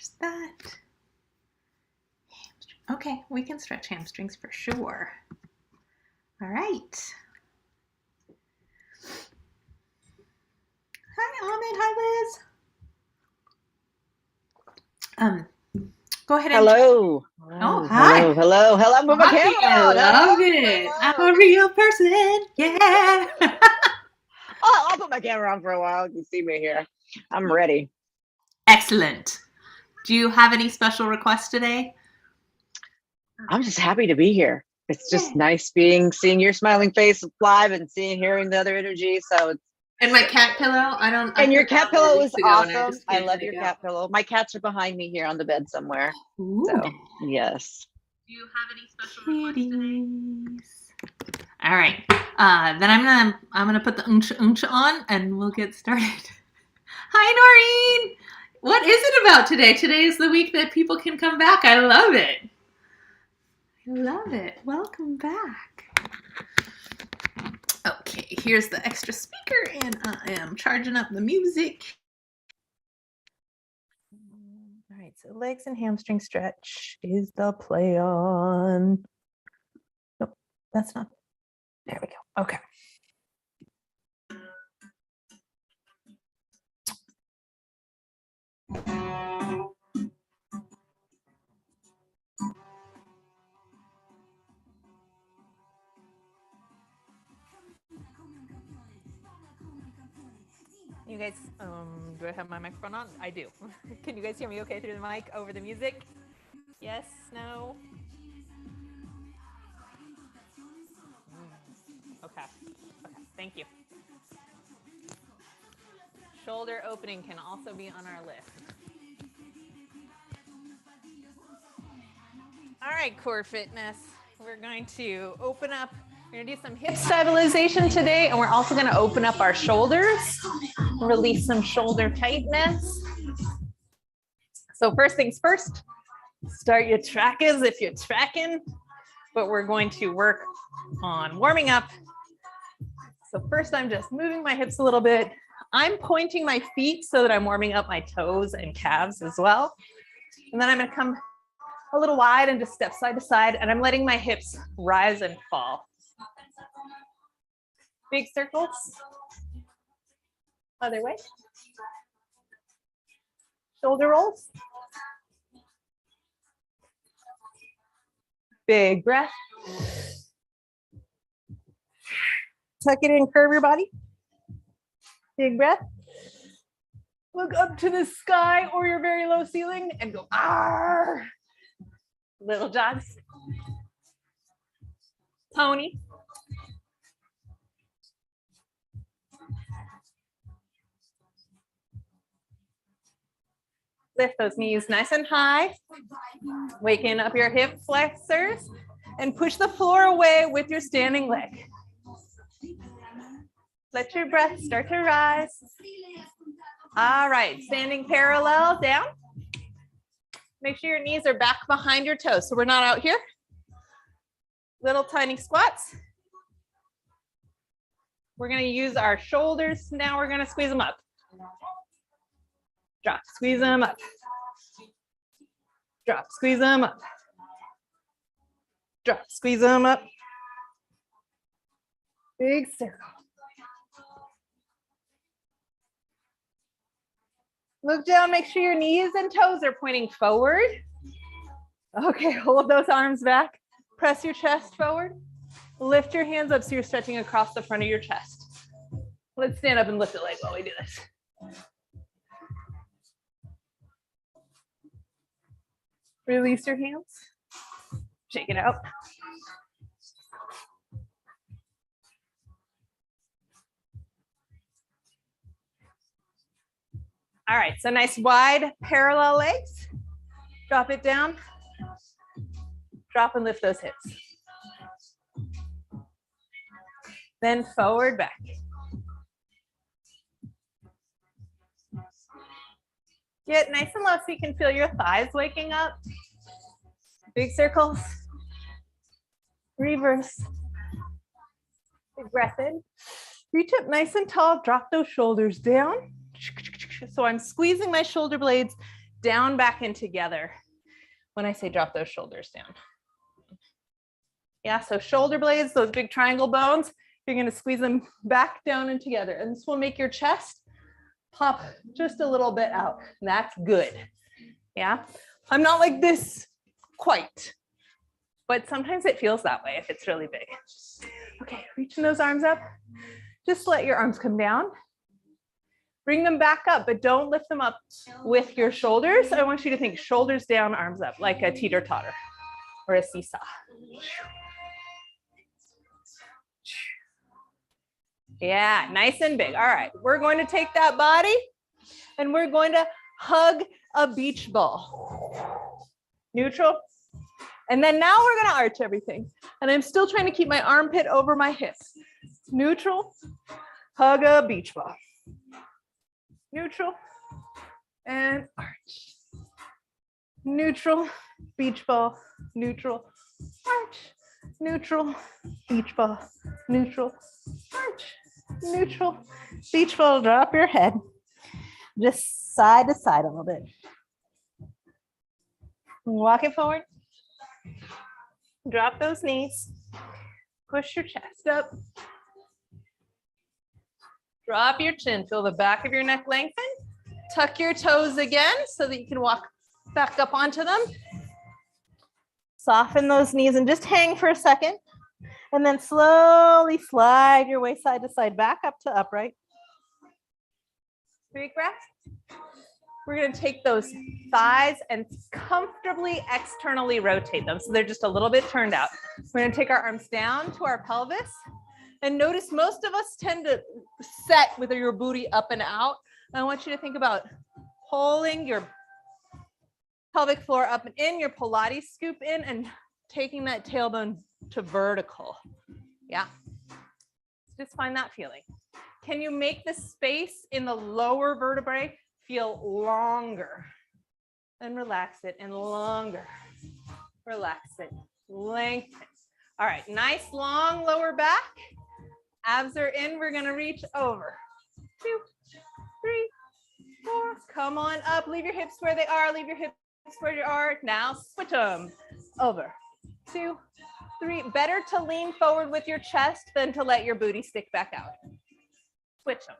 There's that. Okay, we can stretch hamstrings for sure. All right. Hi, Ahmed. Hi, Liz. Go ahead and. Hello. Oh, hi. Hello. Move my camera I out. love it. I'm a real person. Yeah. I'll put my camera on for a while. You can see me here. I'm ready. Excellent. Do you have any special requests today? I'm just happy to be here. It's just nice seeing your smiling face live and hearing the other energy. So it's. And my cat pillow. And your cat pillow was awesome. I love your cat pillow. My cats are behind me here on the bed somewhere. Ooh. So yes. Do you have any special requests today? All right. Then I'm gonna put the uncha on and we'll get started. Hi, Noreen. What is it about today? Today is the week that people can come back. I love it. Welcome back. Okay, here's the extra speaker, and I am charging up the music. All right, so legs and hamstring stretch is the play on. Nope, that's not. There we go. Okay. You guys, do I have my microphone on? I do. Can you guys hear me okay through the mic over the music? Yes, no? Okay, thank you. Shoulder opening can also be on our list. All right, core fitness. We're going to open up. We're going to do some hip stabilization today, and we're also going to open up our shoulders, release some shoulder tightness. So first things first, start your trackers if you're tracking, but we're going to work on warming up. So first I'm just moving my hips a little bit. I'm pointing my feet so that I'm warming up my toes and calves as well. And then I'm going to come a little wide and just step side to side, and I'm letting my hips rise and fall. Big circles. Other way. Shoulder rolls. Big breath. Tuck it in, curve your body. Big breath. Look up to the sky or your very low ceiling and go, "Arr!" Little jogs. Pony. Lift those knees nice and high. Waking up your hip flexors and push the floor away with your standing leg. Let your breath start to rise. All right, standing parallel down. Make sure your knees are back behind your toes, so we're not out here. Little tiny squats. We're going to use our shoulders. Now we're going to squeeze them up. Drop, squeeze them up. Drop, squeeze them up. Drop, squeeze them up. Big circle. Look down, make sure your knees and toes are pointing forward. Okay, hold those arms back. Press your chest forward. Lift your hands up so you're stretching across the front of your chest. Let's stand up and lift the leg while we do this. Release your hands. Shake it out. All right, so nice wide parallel legs. Drop it down. Drop and lift those hips. Then forward, back. Get nice and low so you can feel your thighs waking up. Big circles. Reverse. Big breath in. Reach up nice and tall. Drop those shoulders down. So I'm squeezing my shoulder blades down, back, and together when I say drop those shoulders down. Yeah, so shoulder blades, those big triangle bones, you're going to squeeze them back down and together. And this will make your chest pop just a little bit out. That's good. Yeah, I'm not like this quite, but sometimes it feels that way if it's really big. Okay, reaching those arms up. Just let your arms come down. Bring them back up, but don't lift them up with your shoulders. I want you to think shoulders down, arms up, like a teeter-totter or a seesaw. Yeah, nice and big. All right, we're going to take that body and we're going to hug a beach ball. Neutral. And then now we're going to arch everything. And I'm still trying to keep my armpit over my hips. Neutral, hug a beach ball. Neutral and arch. Neutral, beach ball, neutral, arch. Neutral, beach ball, neutral, arch. Neutral, beach ball, drop your head. Just side to side a little bit. Walk it forward. Drop those knees. Push your chest up. Drop your chin. Feel the back of your neck lengthen. Tuck your toes again so that you can walk back up onto them. Soften those knees and just hang for a second. And then slowly slide your way side to side, back up to upright. Big breath. We're going to take those thighs and comfortably externally rotate them so they're just a little bit turned out. We're going to take our arms down to our pelvis. And notice most of us tend to set with your booty up and out. And I want you to think about pulling your pelvic floor up and in, your Pilates scoop in, and taking that tailbone to vertical. Yeah. Just find that feeling. Can you make the space in the lower vertebrae feel longer? And relax it, and longer. Relax it, lengthen. All right, nice long lower back. Abs are in, we're gonna reach over. 2, 3, 4, come on up. Leave your hips where they are, leave your hips where you are. Now switch them. Over. 2, 3. Better to lean forward with your chest than to let your booty stick back out. Switch them.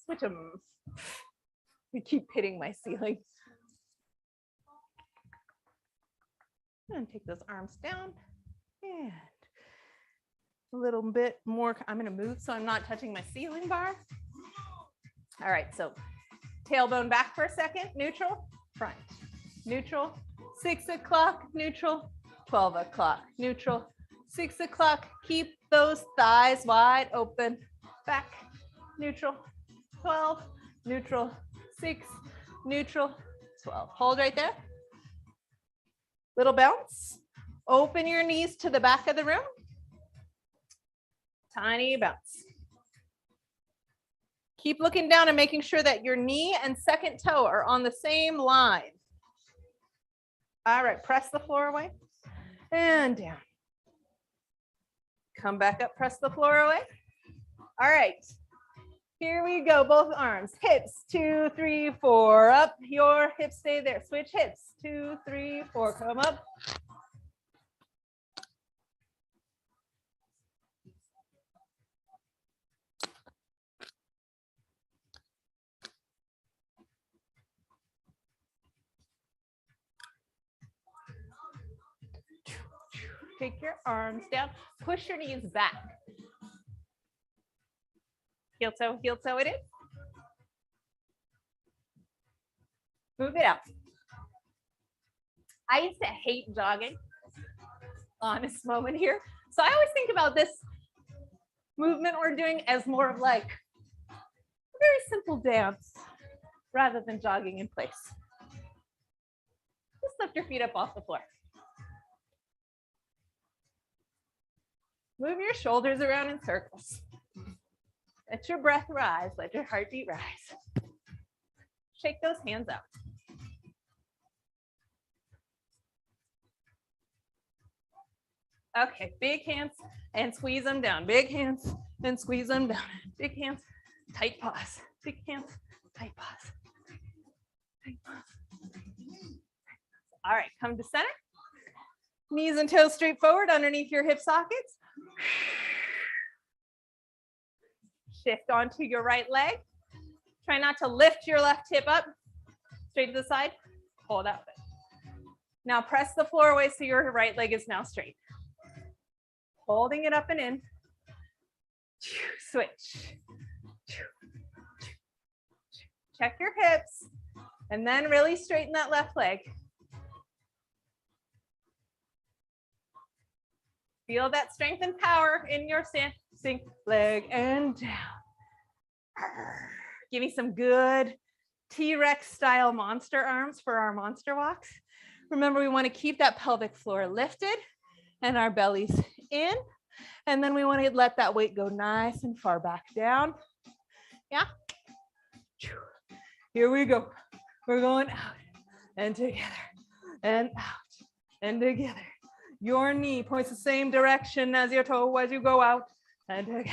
Switch them. We keep hitting my ceiling. I'm going to take those arms down and a little bit more. I'm going to move so I'm not touching my ceiling bar. All right, so tailbone back for a second, neutral, front, neutral, 6 o'clock, neutral, 12 o'clock, neutral, 6 o'clock. Keep those thighs wide open, back, neutral, 12, neutral, 6, neutral, 12. Hold right there. Little bounce. Open your knees to the back of the room. Tiny bounce. Keep looking down and making sure that your knee and second toe are on the same line. All right, press the floor away and down. Come back up, press the floor away. All right, here we go, both arms, hips, 2, 3, 4, up. Your hips stay there, switch hips, 2, 3, 4, come up. Take your arms down, push your knees back. Heel toe it is. Move it out. I used to hate jogging. Honest moment here. So I always think about this movement we're doing as more of like a very simple dance rather than jogging in place. Just lift your feet up off the floor. Move your shoulders around in circles. Let your breath rise. Let your heartbeat rise. Shake those hands out. Okay, big hands and squeeze them down. Big hands and squeeze them down. Big hands, tight pause. Big hands, tight pause. Tight pause. All right, come to center. Knees and toes straight forward underneath your hip sockets. Shift onto your right leg. Try not to lift your left hip up. Straight to the side. Hold out. Now press the floor away so your right leg is now straight. Holding it up and in. Switch. Check your hips. And then really straighten that left leg. Feel that strength and power in your standing leg and down. Give me some good T-Rex style monster arms for our monster walks. Remember, we want to keep that pelvic floor lifted and our bellies in. And then we want to let that weight go nice and far back down. Yeah. Here we go. We're going out and together and out and together. Your knee points the same direction as your toe as you go out and together.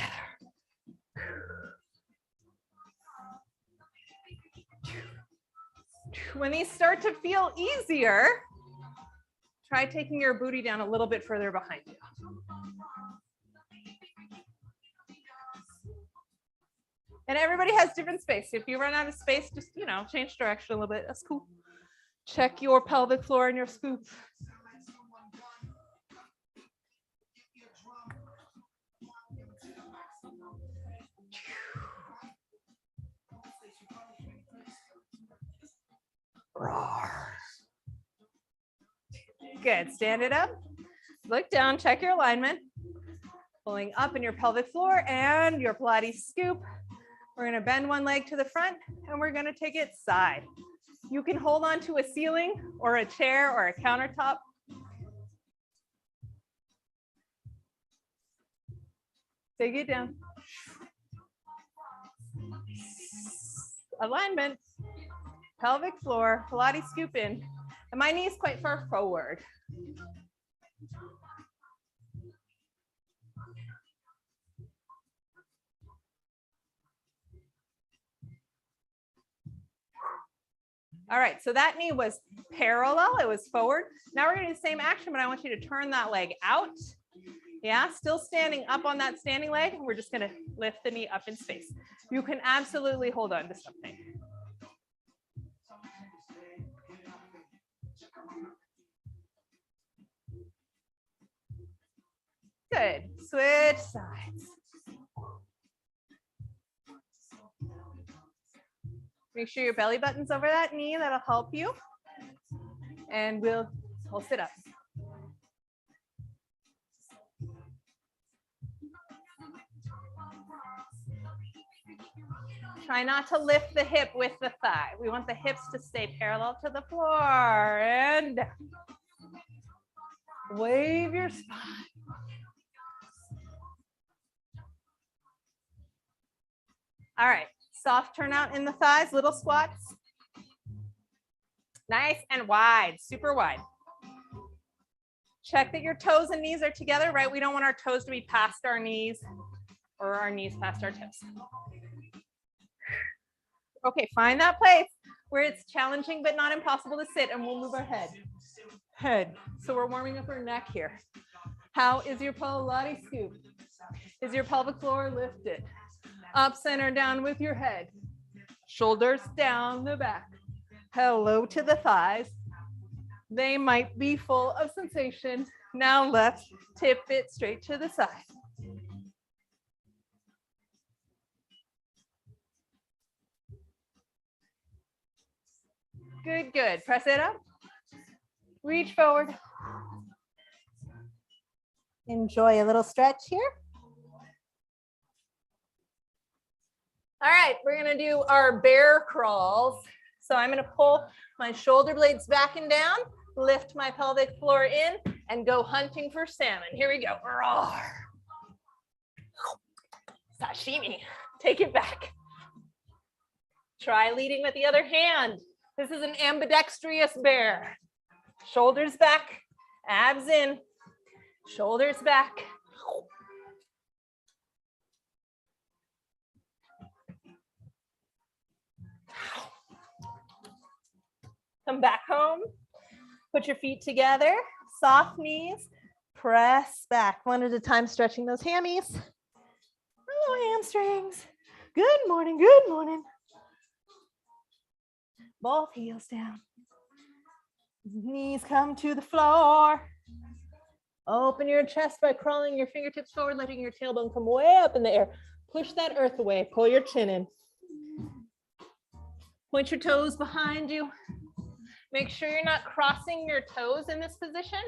When these start to feel easier, try taking your booty down a little bit further behind you. And everybody has different space. If you run out of space, just, change direction a little bit. That's cool. Check your pelvic floor and your scoop. Good. Stand it up. Look down. Check your alignment. Pulling up in your pelvic floor and your Pilates scoop. We're going to bend one leg to the front and we're going to take it side. You can hold on to a ceiling or a chair or a countertop. Take it down. Alignment. Pelvic floor. Pilates scoop in. And my knee is quite far forward. All right, so that knee was parallel, it was forward. Now we're gonna do the same action, but I want you to turn that leg out. Yeah, still standing up on that standing leg. We're just gonna lift the knee up in space. You can absolutely hold on to something. Good, switch sides. Make sure your belly button's over that knee, that'll help you. And we'll sit up. Try not to lift the hip with the thigh. We want the hips to stay parallel to the floor. And wave your spine. All right, soft turnout in the thighs, little squats. Nice and wide, super wide. Check that your toes and knees are together, right? We don't want our toes to be past our knees or our knees past our toes. Okay, find that place where it's challenging but not impossible to sit, and we'll move our head. So we're warming up our neck here. How is your Pilates scoop? Is your pelvic floor lifted? Up, center, down with your head. Shoulders down the back. Hello to the thighs. They might be full of sensation. Now let's tip it straight to the side. Good, good. Press it up. Reach forward. Enjoy a little stretch here. All right, we're gonna do our bear crawls. So I'm gonna pull my shoulder blades back and down, lift my pelvic floor in, and go hunting for salmon. Here we go. Roar. Sashimi. Take it back. Try leading with the other hand. This is an ambidextrous bear. Shoulders back, abs in. Shoulders back. Come back home. Put your feet together. Soft knees. Press back. One at a time, stretching those hammies. Hello, hamstrings. Good morning, good morning. Both heels down. Knees come to the floor. Open your chest by crawling your fingertips forward, letting your tailbone come way up in the air. Push that earth away. Pull your chin in. Point your toes behind you. Make sure you're not crossing your toes in this position.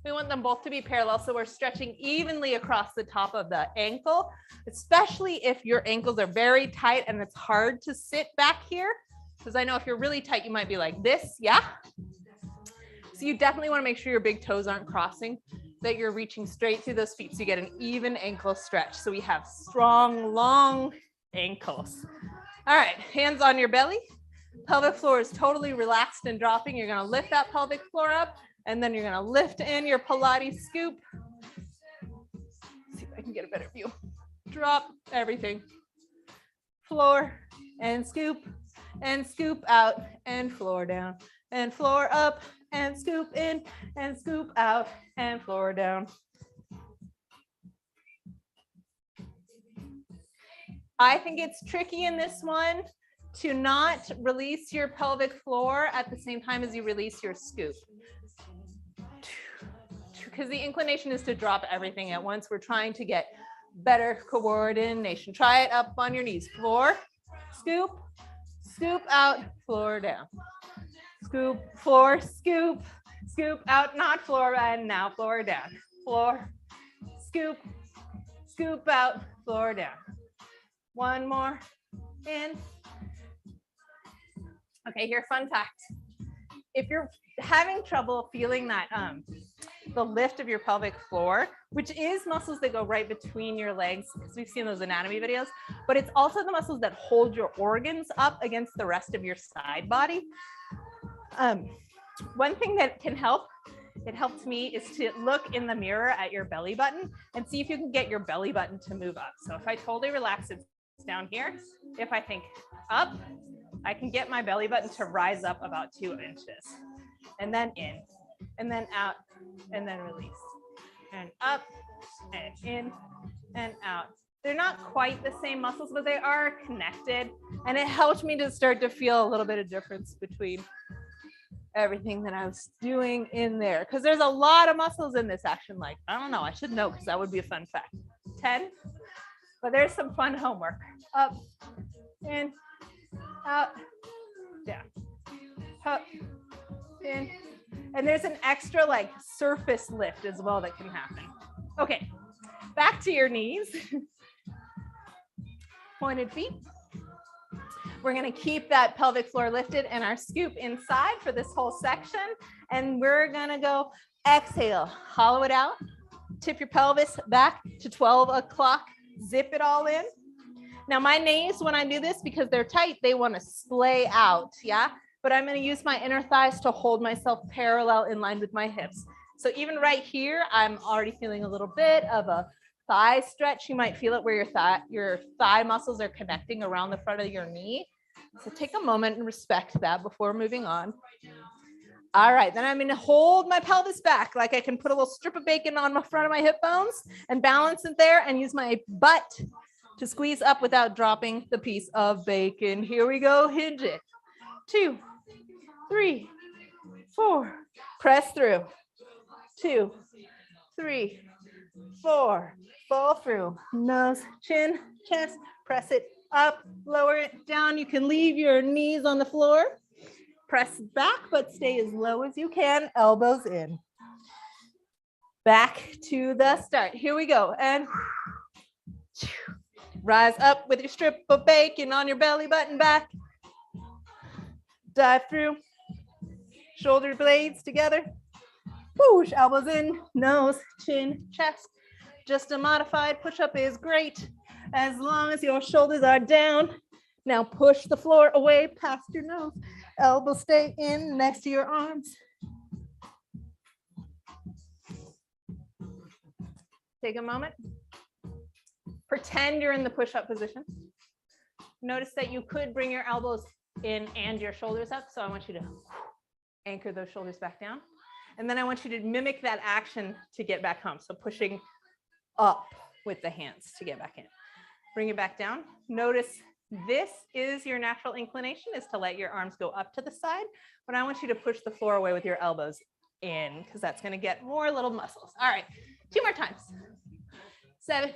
We want them both to be parallel, so we're stretching evenly across the top of the ankle, especially if your ankles are very tight and it's hard to sit back here. Because I know if you're really tight, you might be like this, yeah? So you definitely want to make sure your big toes aren't crossing, that you're reaching straight through those feet so you get an even ankle stretch. So we have strong, long ankles. All right, hands on your belly. Pelvic floor is totally relaxed and dropping. You're going to lift that pelvic floor up, and then you're going to lift in your Pilates scoop. Let's see if I can get a better view. Drop everything. Floor and scoop out and floor down and floor up and scoop in and scoop out and floor down. I think it's tricky in this one to not release your pelvic floor at the same time as you release your scoop. Because the inclination is to drop everything at once. We're trying to get better coordination. Try it up on your knees. Floor, scoop, scoop out, floor down. Scoop, floor, scoop, scoop out, not floor, and now floor down. Floor, scoop, scoop out, floor down. One more, in. Okay, here, fun fact. If you're having trouble feeling that the lift of your pelvic floor, which is muscles that go right between your legs, because we've seen those anatomy videos, but it's also the muscles that hold your organs up against the rest of your side body. One thing that can help, it helped me, is to look in the mirror at your belly button and see if you can get your belly button to move up. So if I totally relax it down here, if I think up, I can get my belly button to rise up about 2 inches, and then in, and then out, and then release, and up, and in, and out. They're not quite the same muscles, but they are connected, and it helped me to start to feel a little bit of difference between everything that I was doing in there, because there's a lot of muscles in this action. Like, I don't know, I should know, because that would be a fun fact. 10, but there's some fun homework. Up, in, out, down, up, in, and there's an extra like surface lift as well that can happen. Okay, back to your knees. Pointed feet. We're going to keep that pelvic floor lifted and our scoop inside for this whole section. And we're going to go exhale, hollow it out, tip your pelvis back to 12 o'clock, zip it all in. Now my knees, when I do this, because they're tight, they want to splay out, yeah? But I'm going to use my inner thighs to hold myself parallel in line with my hips. So even right here, I'm already feeling a little bit of a thigh stretch. You might feel it where your thigh muscles are connecting around the front of your knee. So take a moment and respect that before moving on. All right, then I'm going to hold my pelvis back, like I can put a little strip of bacon on the front of my hip bones and balance it there and use my butt to squeeze up without dropping the piece of bacon. Here we go, hinge it. 2, 3, 4, press through. 2, 3, 4, fall through. Nose, chin, chest, press it up, lower it down. You can leave your knees on the floor. Press back, but stay as low as you can, elbows in. Back to the start. Here we go. And rise up with your strip of bacon on your belly button back. Dive through. Shoulder blades together. Whoosh, elbows in, nose, chin, chest. Just a modified push-up is great as long as your shoulders are down. Now push the floor away past your nose. Elbows stay in next to your arms. Take a moment. Pretend you're in the push-up position. Notice that you could bring your elbows in and your shoulders up. So I want you to anchor those shoulders back down. And then I want you to mimic that action to get back home. So pushing up with the hands to get back in. Bring it back down. Notice this is your natural inclination, is to let your arms go up to the side. But I want you to push the floor away with your elbows in, because that's going to get more little muscles. All right, 2 more times. 7,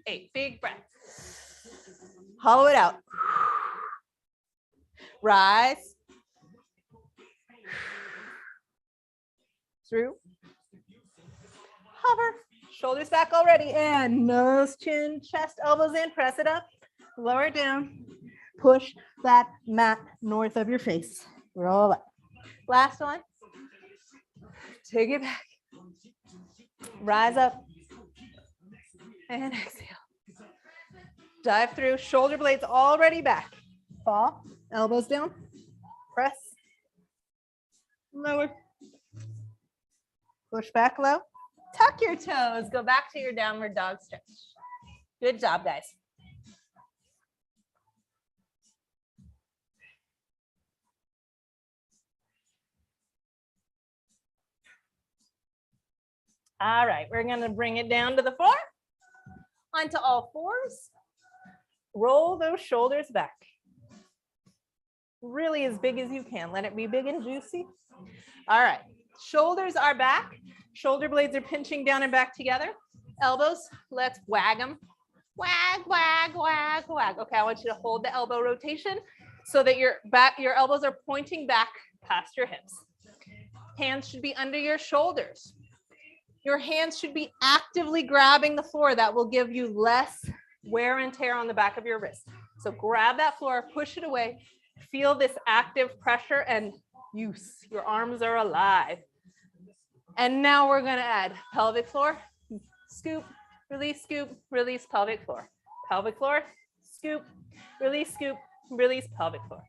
8, big breath. Hollow it out. Rise. Through. Hover. Shoulders back already. And nose, chin, chest, elbows in. Press it up. Lower it down. Push that mat north of your face. Roll up. Last one. Take it back. Rise up. And exhale. Dive through. Shoulder blades already back. Fall. Elbows down. Press. Lower. Push back low. Tuck your toes. Go back to your downward dog stretch. Good job, guys. All right, we're going to bring it down to the floor. Onto all fours. Roll those shoulders back. Really as big as you can. Let it be big and juicy. All right, shoulders are back. Shoulder blades are pinching down and back together. Elbows, let's wag them. Wag, wag, wag, wag. Okay, I want you to hold the elbow rotation so that your elbows are pointing back past your hips. Hands should be under your shoulders. Your hands should be actively grabbing the floor. That will give you less wear and tear on the back of your wrist. So grab that floor, push it away. Feel this active pressure and use. Your arms are alive. And now we're going to add pelvic floor, scoop, release, pelvic floor. Pelvic floor, scoop, release, pelvic floor.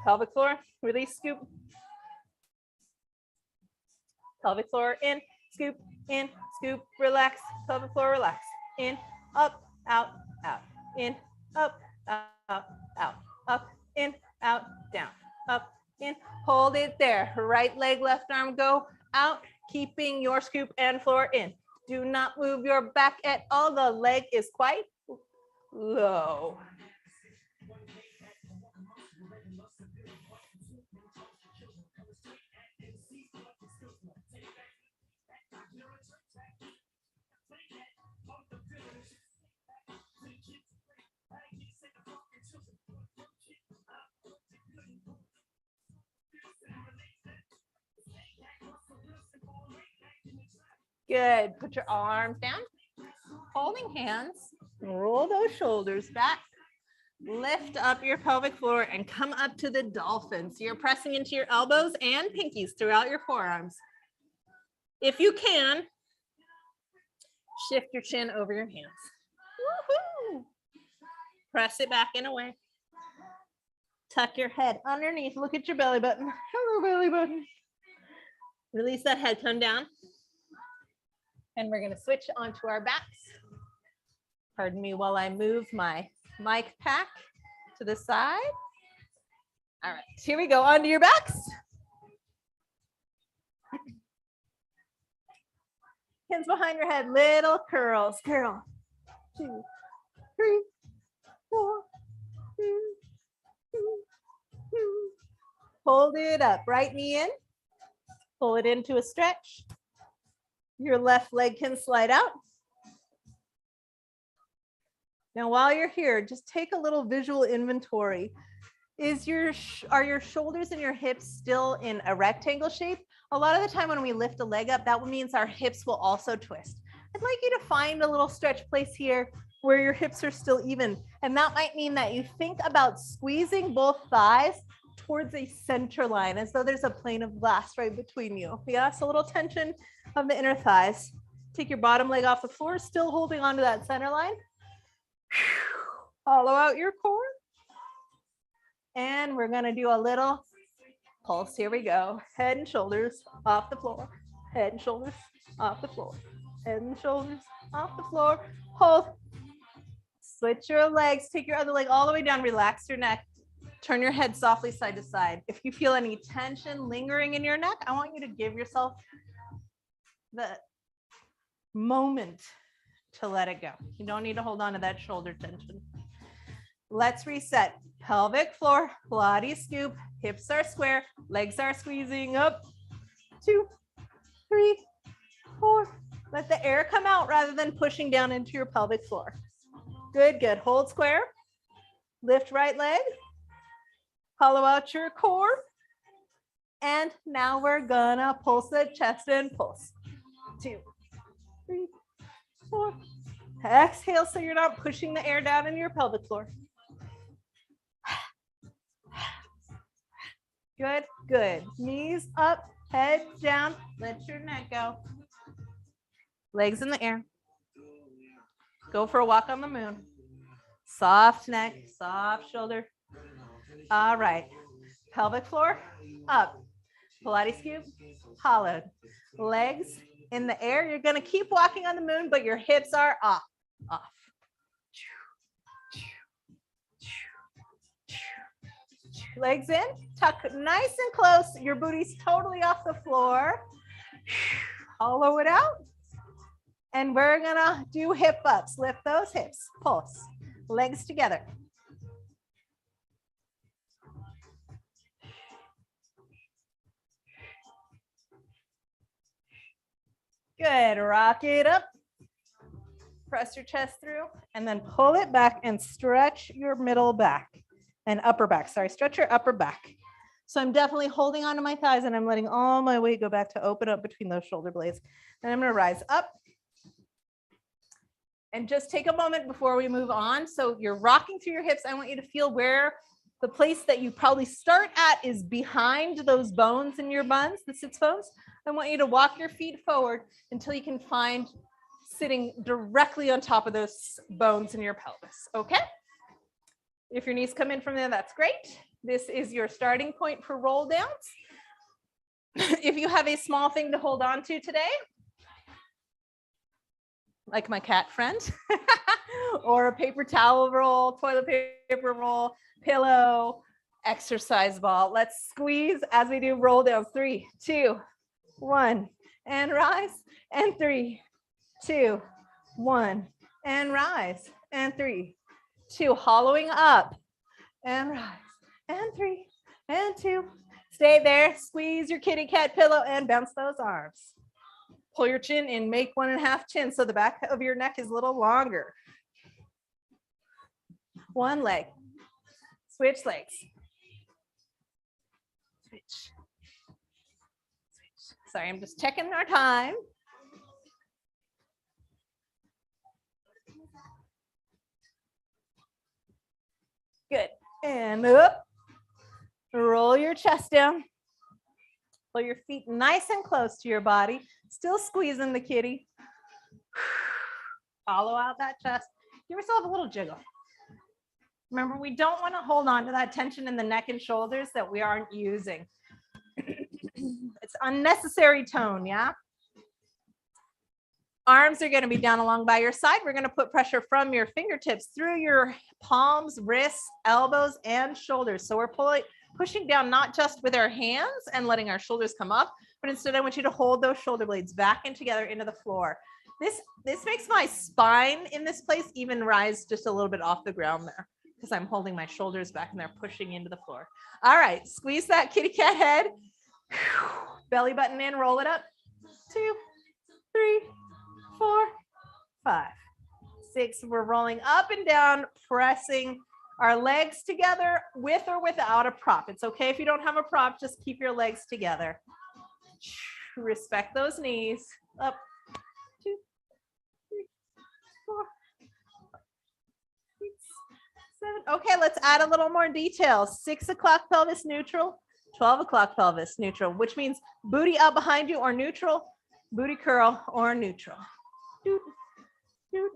Pelvic floor, release, scoop. Pelvic floor, in, scoop, relax. Pelvic floor, relax. In, up, out, out. In, up, out, out. Up, in, out, down. Up, in, hold it there. Right leg, left arm, go out. Keeping your scoop and floor in. Do not move your back at all. The leg is quite low. Good. Put your arms down, holding hands, roll those shoulders back, lift up your pelvic floor and come up to the dolphin. So you're pressing into your elbows and pinkies throughout your forearms. If you can, shift your chin over your hands. Woohoo! Press it back and away. Tuck your head underneath. Look at your belly button. Hello, belly button. Release that head, come down. And we're going to switch onto our backs. Pardon me while I move my mic pack to the side. All right, here we go. Onto your backs. Hands behind your head, little curls. Curl. 2, 3, 4. Hold it up. Right knee in. Pull it into a stretch. Your left leg can slide out. Now, while you're here, just take a little visual inventory. Are your shoulders and your hips still in a rectangle shape? A lot of the time when we lift a leg up, that means our hips will also twist. I'd like you to find a little stretch place here where your hips are still even. And that might mean that you think about squeezing both thighs towards a center line, as though there's a plane of glass right between you. Yes, a little tension of the inner thighs. Take your bottom leg off the floor, still holding onto that center line. Hollow out your core. And we're gonna do a little pulse. Here we go. Head and shoulders off the floor. Head and shoulders off the floor. Head and shoulders off the floor. Hold. Switch your legs. Take your other leg all the way down. Relax your neck. Turn your head softly side to side. If you feel any tension lingering in your neck, I want you to give yourself the moment to let it go. You don't need to hold on to that shoulder tension. Let's reset. Pelvic floor, Pilates scoop, hips are square, legs are squeezing up. 2, 3, 4. Let the air come out rather than pushing down into your pelvic floor. Good, good. Hold square. Lift right leg. Hollow out your core. And now we're gonna pulse the chest and pulse. 2, 3, 4. Exhale so you're not pushing the air down into your pelvic floor. Good, good. Knees up, head down. Let your neck go. Legs in the air. Go for a walk on the moon. Soft neck, soft shoulder. All right. Pelvic floor, up. Pilates scoop, hollowed. Legs in the air. You're going to keep walking on the moon, but your hips are off. Off. Legs in, tuck nice and close. Your booty's totally off the floor. Hollow it out. And we're gonna do hip ups. Lift those hips, pulse. Legs together. Good, rock it up. Press your chest through and then pull it back and stretch your middle back and upper back. Sorry, stretch your upper back. So I'm definitely holding onto my thighs and I'm letting all my weight go back to open up between those shoulder blades. Then I'm gonna rise up. And just take a moment before we move on. So you're rocking through your hips. I want you to feel where the place that you probably start at is behind those bones in your buns, the sits bones. I want you to walk your feet forward until you can find sitting directly on top of those bones in your pelvis, okay? If your knees come in from there, that's great. This is your starting point for roll downs. If you have a small thing to hold on to today, like my cat friend, or a paper towel roll, toilet paper roll, pillow, exercise ball. Let's squeeze as we do roll downs. 3, 2, 1, and rise, and 3, 2, 1, and rise, and 3, 2, hollowing up, and rise, and 3, and 2. Stay there, squeeze your kitty cat pillow and bounce those arms. Pull your chin in, make 1.5 chin so the back of your neck is a little longer. One leg. Switch legs. Switch. Switch. Sorry, I'm just checking our time. Good. And up. Roll your chest down. Pull your feet nice and close to your body. Still squeezing the kitty. Hollow out that chest. Give yourself a little jiggle. Remember, we don't want to hold on to that tension in the neck and shoulders that we aren't using. It's unnecessary tone, yeah? Arms are going to be down along by your side. We're going to put pressure from your fingertips through your palms, wrists, elbows, and shoulders. So we're pushing down not just with our hands and letting our shoulders come up, but instead I want you to hold those shoulder blades back and together into the floor. This makes my spine in this place even rise just a little bit off the ground there because I'm holding my shoulders back and they're pushing into the floor. All right, squeeze that kitty cat head. Belly button in, roll it up. 2, 3, 4, 5, 6. We're rolling up and down, pressing our legs together with or without a prop. It's okay if you don't have a prop, just keep your legs together. Respect those knees. Up. 2, 3, 4, 6, 7. Okay, let's add a little more detail. 6 o'clock pelvis neutral, 12 o'clock pelvis neutral, which means booty up behind you or neutral, booty curl or neutral. Doot, doot,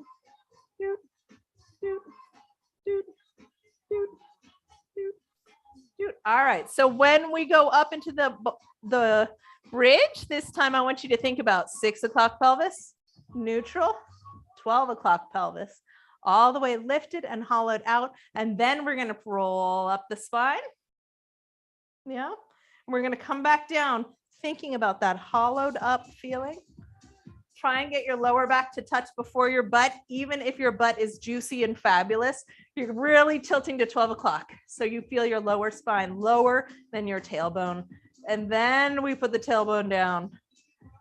doot, doot, doot, doot, doot, doot. All right, so when we go up into the bridge, this time I want you to think about 6 o'clock pelvis, neutral, 12 o'clock pelvis, all the way lifted and hollowed out. And then we're going to roll up the spine. Yeah. We're going to come back down, thinking about that hollowed up feeling. Try and get your lower back to touch before your butt. Even if your butt is juicy and fabulous, you're really tilting to 12 o'clock. So you feel your lower spine lower than your tailbone. And then we put the tailbone down.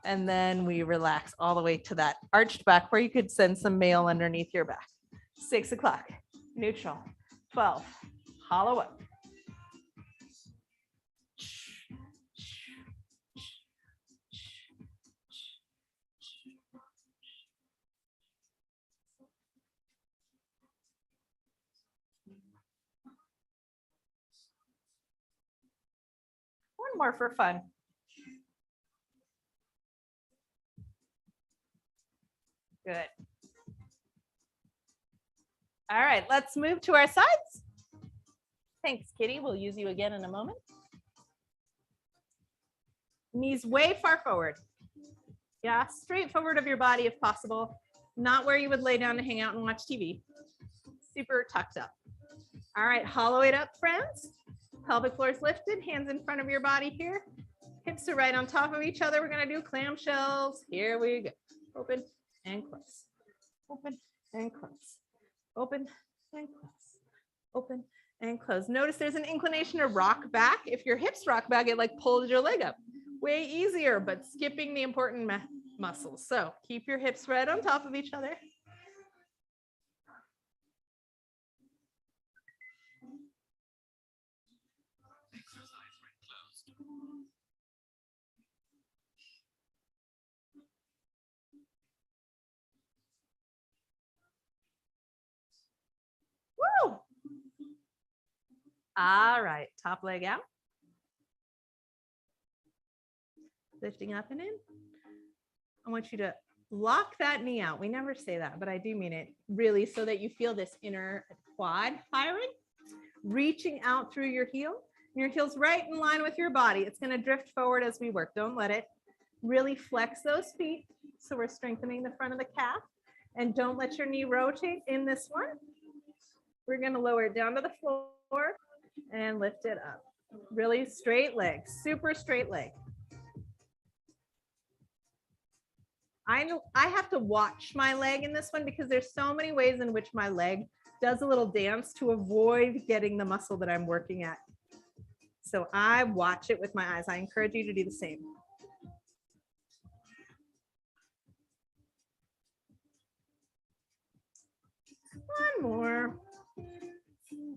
And then we relax all the way to that arched back where you could send some mail underneath your back. 6 o'clock, neutral, 12, hollow up. One more for fun. Good. All right, let's move to our sides. Thanks, Kitty. We'll use you again in a moment. Knees way far forward. Yeah, straight forward of your body if possible. Not where you would lay down to hang out and watch TV. Super tucked up. All right, hollow it up, friends. Pelvic floor is lifted, hands in front of your body here. Hips are right on top of each other. We're gonna do clamshells. Here we go. Open and close. Open and close. Open and close. Open and close. Notice there's an inclination to rock back. If your hips rock back, it like pulls your leg up. Way easier, but skipping the important muscles. So keep your hips right on top of each other. Woo! All right, top leg out. Lifting up and in. I want you to lock that knee out. We never say that, but I do mean it really, so that you feel this inner quad firing, reaching out through your heel. Your heel's right in line with your body. It's going to drift forward as we work. Don't let it. Really flex those feet. So we're strengthening the front of the calf. And don't let your knee rotate in this one. We're going to lower it down to the floor and lift it up. Really straight leg, super straight leg. I have to watch my leg in this one because there's so many ways in which my leg does a little dance to avoid getting the muscle that I'm working at. So I watch it with my eyes. I encourage you to do the same. One more.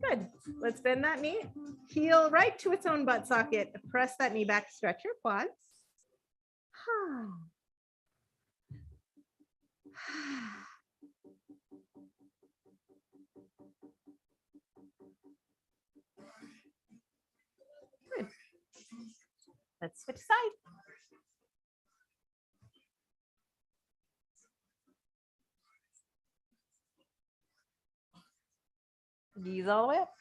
Good. Let's bend that knee. Heel right to its own butt socket. Press that knee back. Stretch your quads. Good. Let's switch sides. Knees all the way up.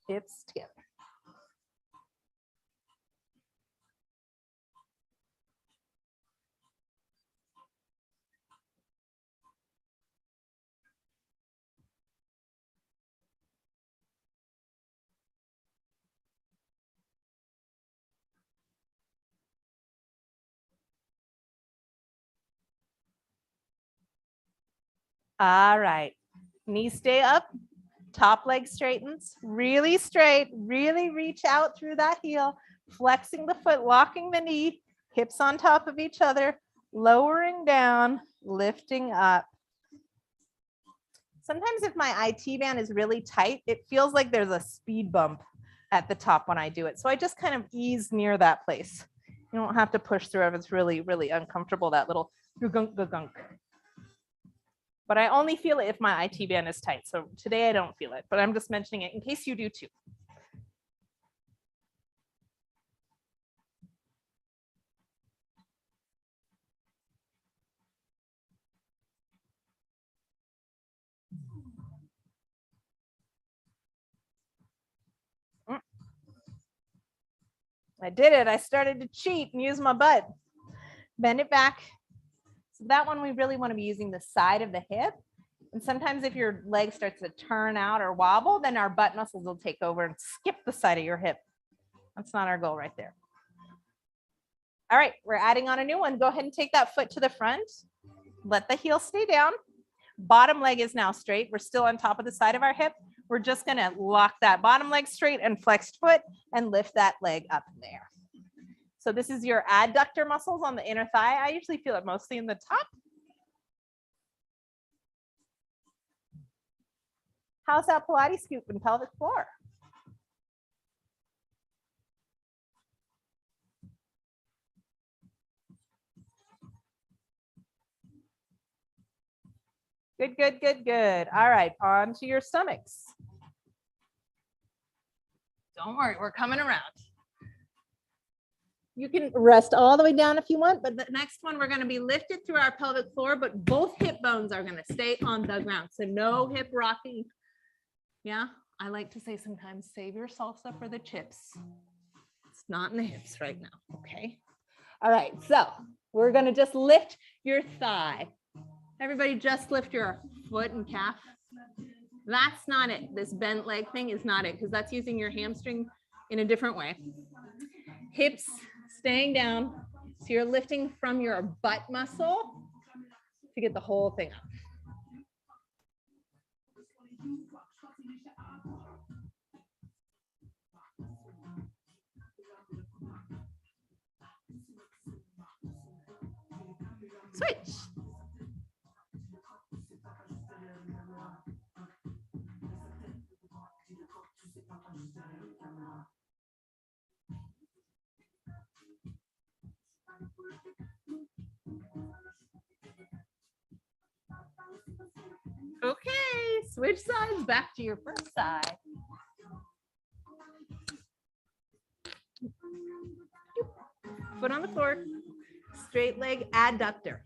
Hips together. All right. Knees stay up. Top leg straightens. Really straight. Really reach out through that heel. Flexing the foot, locking the knee. Hips on top of each other. Lowering down. Lifting up. Sometimes if my IT band is really tight, it feels like there's a speed bump at the top when I do it. So I just kind of ease near that place. You don't have to push through if it's really, really uncomfortable, that little gunk. But I only feel it if my IT band is tight. So today I don't feel it, but I'm just mentioning it in case you do too. I did it. I started to cheat and use my butt. Bend it back. So that one, we really want to be using the side of the hip. And sometimes if your leg starts to turn out or wobble, then our butt muscles will take over and skip the side of your hip. That's not our goal right there. All right, we're adding on a new one. Go ahead and take that foot to the front. Let the heel stay down. Bottom leg is now straight. We're still on top of the side of our hip. We're just going to lock that bottom leg straight and flexed foot and lift that leg up there. So this is your adductor muscles on the inner thigh. I usually feel it mostly in the top. How's that Pilates scoop and pelvic floor? Good, good, good, good. All right, on to your stomachs. Don't worry, we're coming around. You can rest all the way down if you want, but the next one, we're going to be lifted through our pelvic floor, but both hip bones are going to stay on the ground. So no hip rocking. Yeah, I like to say sometimes save your salsa for the chips. It's not in the hips right now, okay? All right, so we're going to just lift your thigh. Everybody just lift your foot and calf. That's not it. This bent leg thing is not it, because that's using your hamstring in a different way. Hips staying down. So you're lifting from your butt muscle to get the whole thing up. Switch. Okay, switch sides, back to your first side. Foot on the floor, straight leg adductor.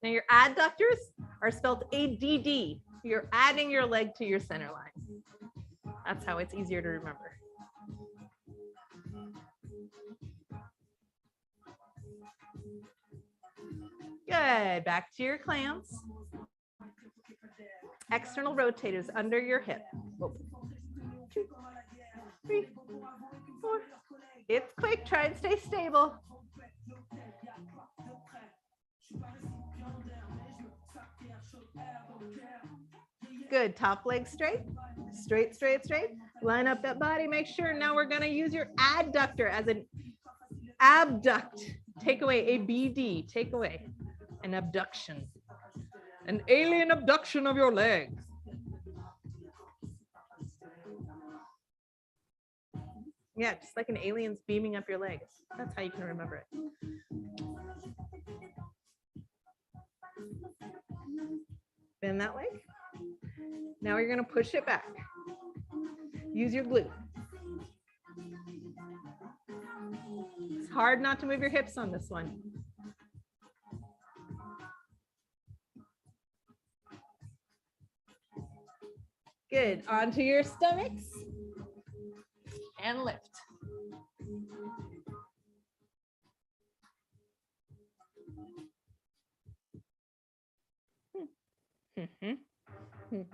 Now your adductors are spelled ADD. You're adding your leg to your center line. That's how it's easier to remember. Good, back to your clams. External rotators under your hip. 1, 2, 3, 4. It's quick, try and stay stable. Good, top leg straight, straight, straight, straight. Line up that body, make sure. Now we're gonna use your adductor as an abduct. Take away, ABD, take away. An abduction. An alien abduction of your legs. Yeah, just like an alien's beaming up your legs. That's how you can remember it. Bend that leg. Now you're going to push it back. Use your glute. It's hard not to move your hips on this one. Good. Onto your stomachs. And lift. Should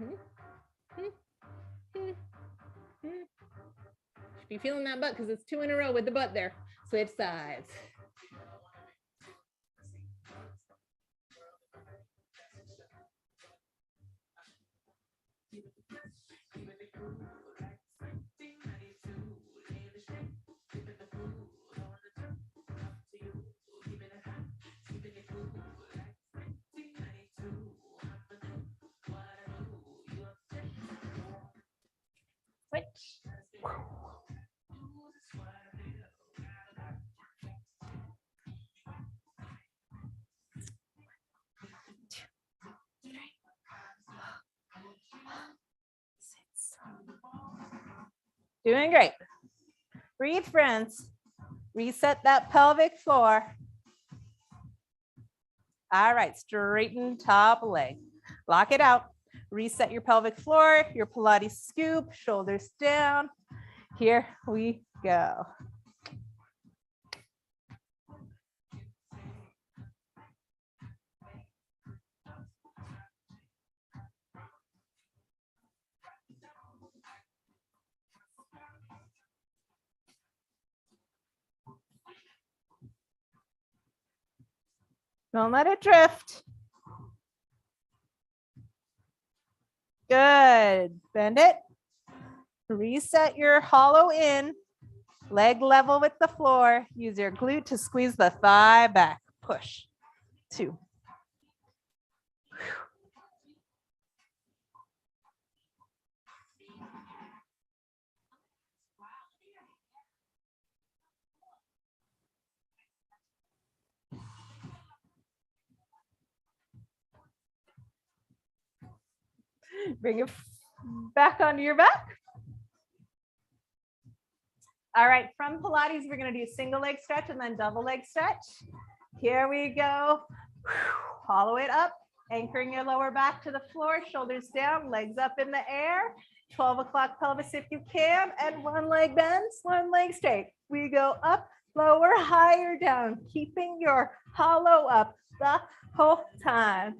be feeling that butt because it's 2 in a row with the butt there. Switch sides. Switch. Doing great. Breathe, friends. Reset that pelvic floor. All right, straighten top leg. Lock it out. Reset your pelvic floor, your Pilates scoop, shoulders down. Here we go. Don't let it drift. Good. Bend it. Reset your hollow in. Leg level with the floor. Use your glute to squeeze the thigh back. Push. 2. Bring it back onto your back. All right, from Pilates, we're going to do single leg stretch and then double leg stretch. Here we go. Hollow it up, anchoring your lower back to the floor, shoulders down, legs up in the air. 12 o'clock pelvis if you can, and one leg bends, one leg straight. We go up, lower, higher, down, keeping your hollow up the whole time.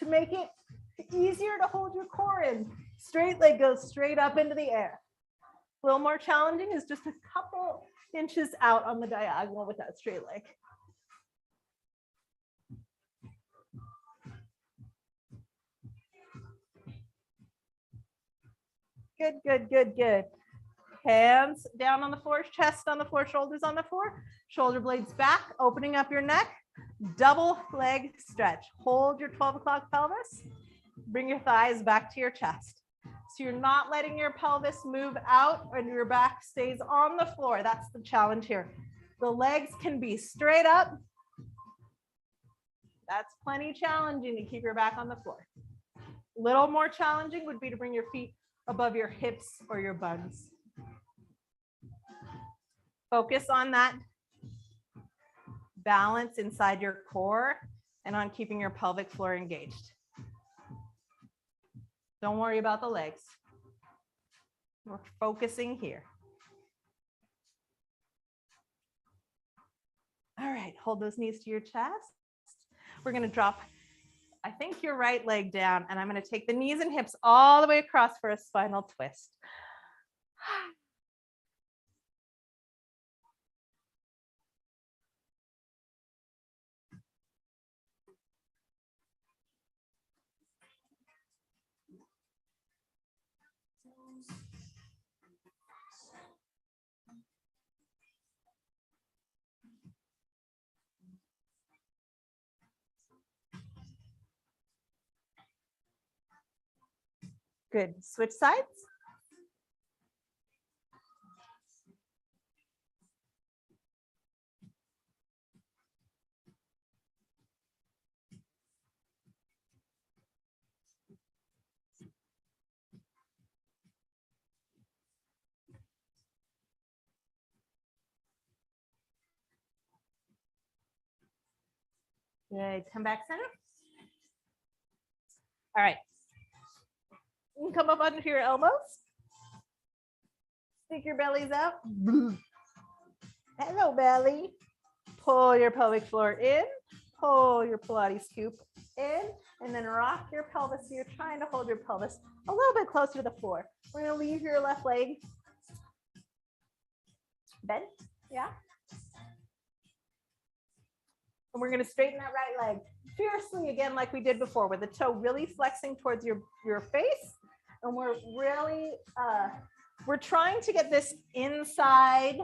To make it easier to hold your core in, straight leg goes straight up into the air. A little more challenging is just a couple inches out on the diagonal with that straight leg. Good, good, good, good. Hands down on the floor, chest on the floor, shoulders on the floor, shoulder blades back, opening up your neck. Double leg stretch. Hold your 12 o'clock pelvis. Bring your thighs back to your chest. So you're not letting your pelvis move out and your back stays on the floor. That's the challenge here. The legs can be straight up. That's plenty challenging to keep your back on the floor. A little more challenging would be to bring your feet above your hips or your buns. Focus on that balance inside your core and on keeping your pelvic floor engaged. Don't worry about the legs. We're focusing here. All right, hold those knees to your chest. We're going to drop, I think, your right leg down, and I'm going to take the knees and hips all the way across for a spinal twist. Good. Switch sides. Good. Come back center. All right. You can come up onto your elbows. Stick your bellies out. Hello, belly. Pull your pelvic floor in. Pull your Pilates scoop in. And then rock your pelvis. So you're trying to hold your pelvis a little bit closer to the floor. We're going to leave your left leg bent. Yeah. And we're going to straighten that right leg fiercely again, like we did before, with the toe really flexing towards your face. And we're really, we're trying to get this inside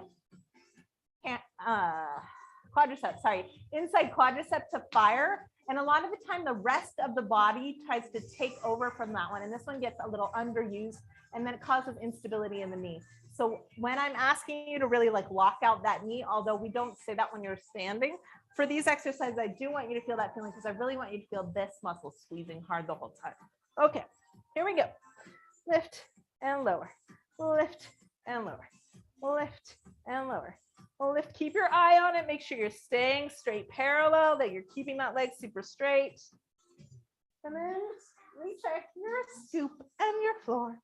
quadricep, inside quadricep to fire. And a lot of the time, the rest of the body tries to take over from that one. And this one gets a little underused, and then it causes instability in the knee. So when I'm asking you to really like lock out that knee, although we don't say that when you're standing, for these exercises, I do want you to feel that feeling because I really want you to feel this muscle squeezing hard the whole time. Okay, here we go. Lift and lower, lift and lower, lift and lower, lift. Keep your eye on it. Make sure you're staying straight parallel, that you're keeping that leg super straight. And then recheck your scoop and your floor.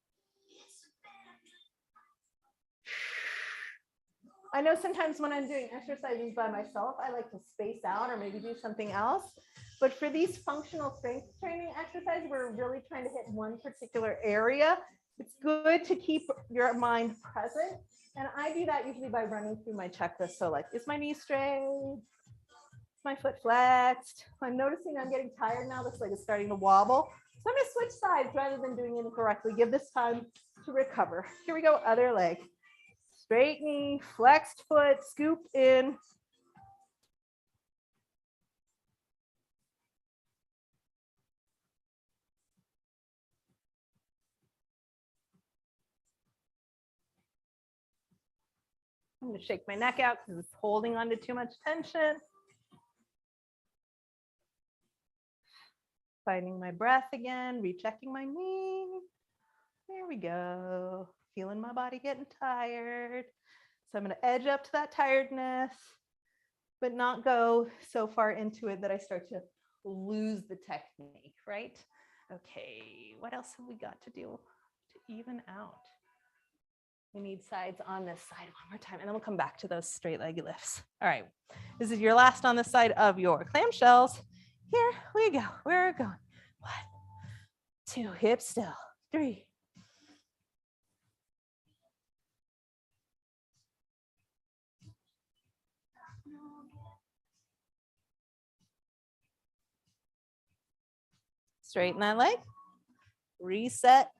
I know sometimes when I'm doing exercises by myself, I like to space out or maybe do something else. But for these functional strength training exercises, we're really trying to hit one particular area. It's good to keep your mind present. And I do that usually by running through my checklist. So like, is my knee straight? Is my foot flexed? I'm noticing I'm getting tired now. Looks like it's starting to wobble. So I'm gonna switch sides rather than doing it incorrectly. Give this time to recover. Here we go, other leg. Straight knee, flexed foot, scoop in. I'm going to shake my neck out because it's holding on to too much tension. Finding my breath again, rechecking my knee. There we go. Feeling my body getting tired. So I'm going to edge up to that tiredness, but not go so far into it that I start to lose the technique, right? Okay, what else have we got to do to even out? We need sides on this side one more time, and then we'll come back to those straight leg lifts. All right, this is your last on the side of your clamshells. Here we go. We're going. 1, 2, hips still. 3. Straighten that leg. Reset.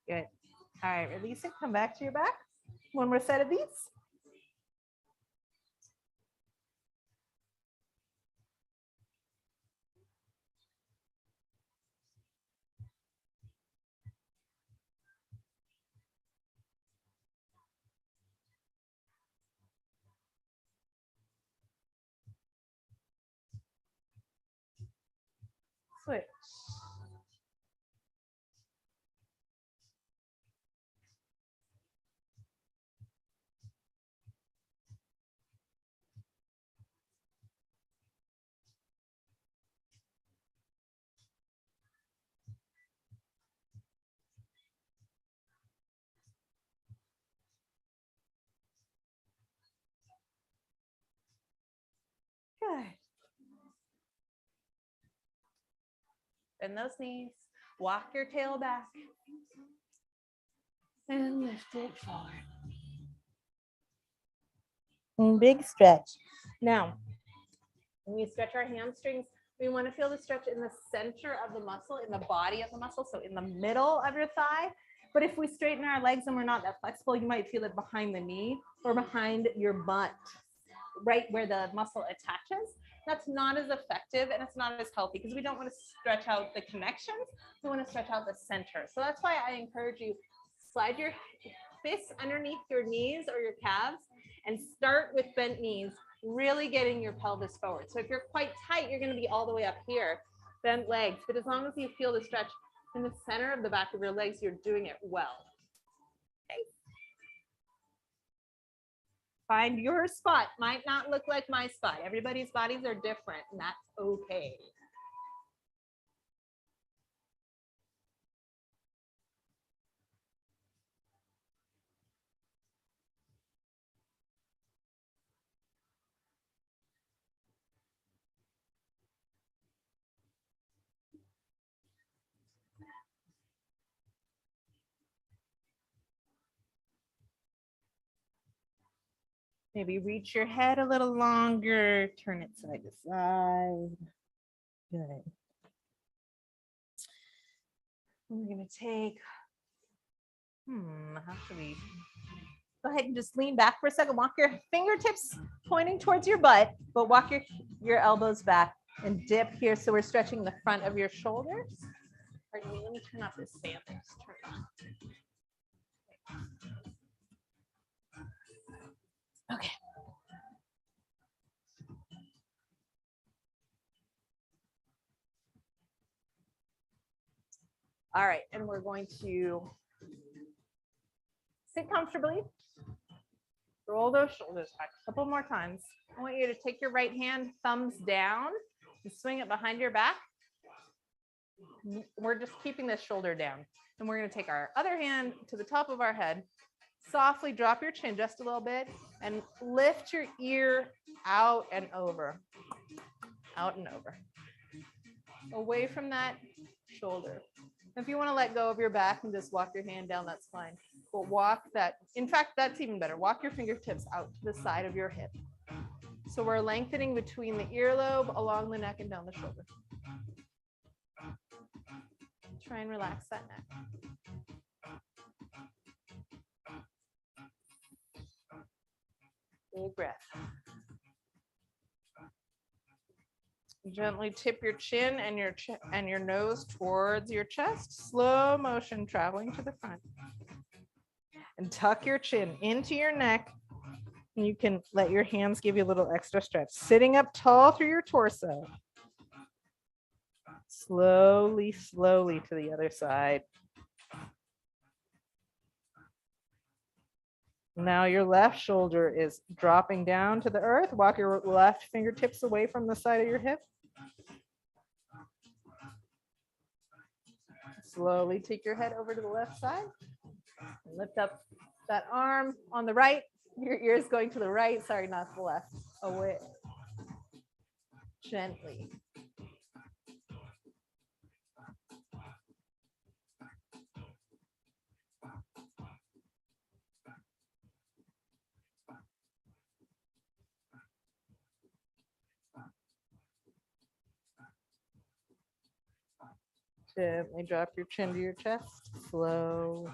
Good. All right, release it. Come back to your back. One more set of these. Switch. Good. Bend those knees. Walk your tail back. And lift it forward. And big stretch. Now, when we stretch our hamstrings, we want to feel the stretch in the center of the muscle, in the body of the muscle, so in the middle of your thigh. But if we straighten our legs and we're not that flexible, you might feel it behind the knee or behind your butt, right where the muscle attaches. That's not as effective and it's not as healthy because we don't want to stretch out the connections. We want to stretch out the center. So that's why I encourage you, slide your fists underneath your knees or your calves and start with bent knees, really getting your pelvis forward. So if you're quite tight, you're going to be all the way up here, bent legs. But as long as you feel the stretch in the center of the back of your legs, you're doing it well. Okay. Find your spot. Might not look like my spot. Everybody's bodies are different, and that's okay. Maybe reach your head a little longer, turn it side to side. Good. We're going to take, how should we? Go ahead and just lean back for a second. Walk your fingertips pointing towards your butt, but walk your elbows back and dip here. So we're stretching the front of your shoulders. Pardon me, let me turn off this fan. Okay. All right, and we're going to sit comfortably. Roll those shoulders back a couple more times. I want you to take your right hand, thumbs down, and swing it behind your back. We're just keeping this shoulder down. And we're going to take our other hand to the top of our head. Softly drop your chin just a little bit and lift your ear out and over. Out and over. Away from that shoulder. If you want to let go of your back and just walk your hand down, that's fine. But walk that, in fact, that's even better. Walk your fingertips out to the side of your hip. So we're lengthening between the earlobe, along the neck, and down the shoulder. Try and relax that neck. Big breath. Gently tip your chin and your nose towards your chest. Slow motion traveling to the front. And tuck your chin into your neck. And you can let your hands give you a little extra stretch. Sitting up tall through your torso. Slowly, slowly to the other side. Now your left shoulder is dropping down to the earth. Walk your left fingertips away from the side of your hip. Slowly take your head over to the left side. And lift up that arm on the right. Your ear is going to the right. Sorry, not the left. Away. Gently. Gently drop your chin to your chest. Slow.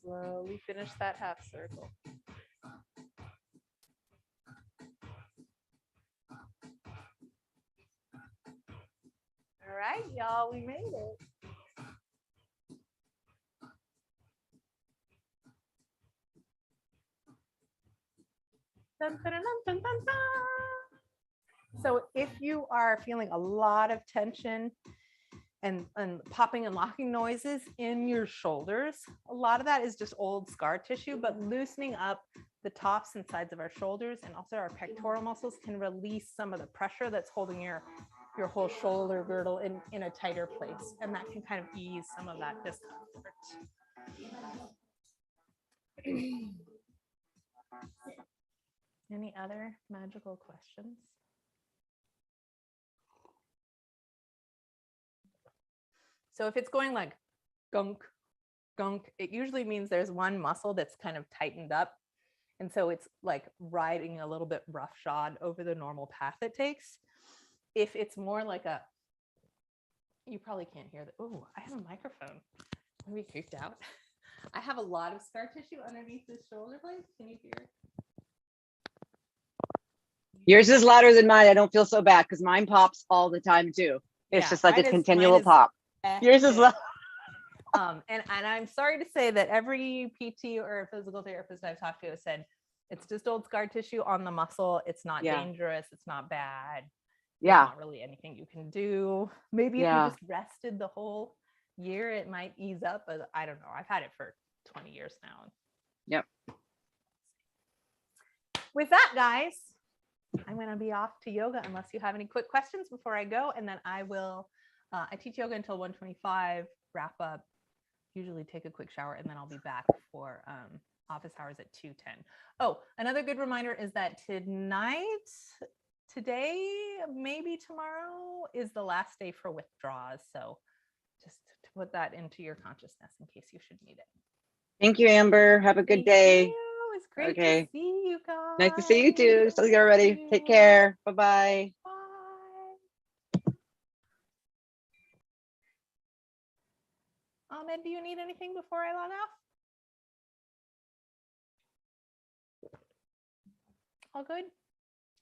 Slowly finish that half circle. All right, y'all, we made it. Dun, dun, dun, dun, dun, dun. So if you are feeling a lot of tension and popping and locking noises in your shoulders, a lot of that is just old scar tissue, but loosening up the tops and sides of our shoulders and also our pectoral muscles can release some of the pressure that's holding your whole shoulder girdle in a tighter place. And that can kind of ease some of that discomfort. Any other magical questions? So if it's going like gunk, gunk, it usually means there's one muscle that's kind of tightened up. And so it's like riding a little bit roughshod over the normal path it takes. If it's more like a, you probably can't hear that. Oh, I have a microphone. I'm gonna be creeped out. I have a lot of scar tissue underneath this shoulder blade. Can you hear it? Yours is louder than mine. I don't feel so bad because mine pops all the time too. It's just like a continual pop. Yours is loud. And I'm sorry to say that every PT or physical therapist I've talked to has said it's just old scar tissue on the muscle. It's not dangerous. It's not bad. There's not really anything you can do. Maybe if you just rested the whole year, it might ease up. But I don't know. I've had it for 20 years now. Yep. With that, guys, I'm going to be off to yoga unless you have any quick questions before I go. And then I will, I teach yoga until 1:25, wrap up, usually take a quick shower, and then I'll be back for office hours at 2:10. Oh, another good reminder is that today, maybe tomorrow is the last day for withdrawals. So just to put that into your consciousness in case you should need it. Thank you, Amber. Have a good Thank day. you. It's great Okay. to see you guys. Nice to see you too. So you're ready. Thank Take you. care. Bye-bye. Bye. Ahmed, do you need anything before I log off? All good?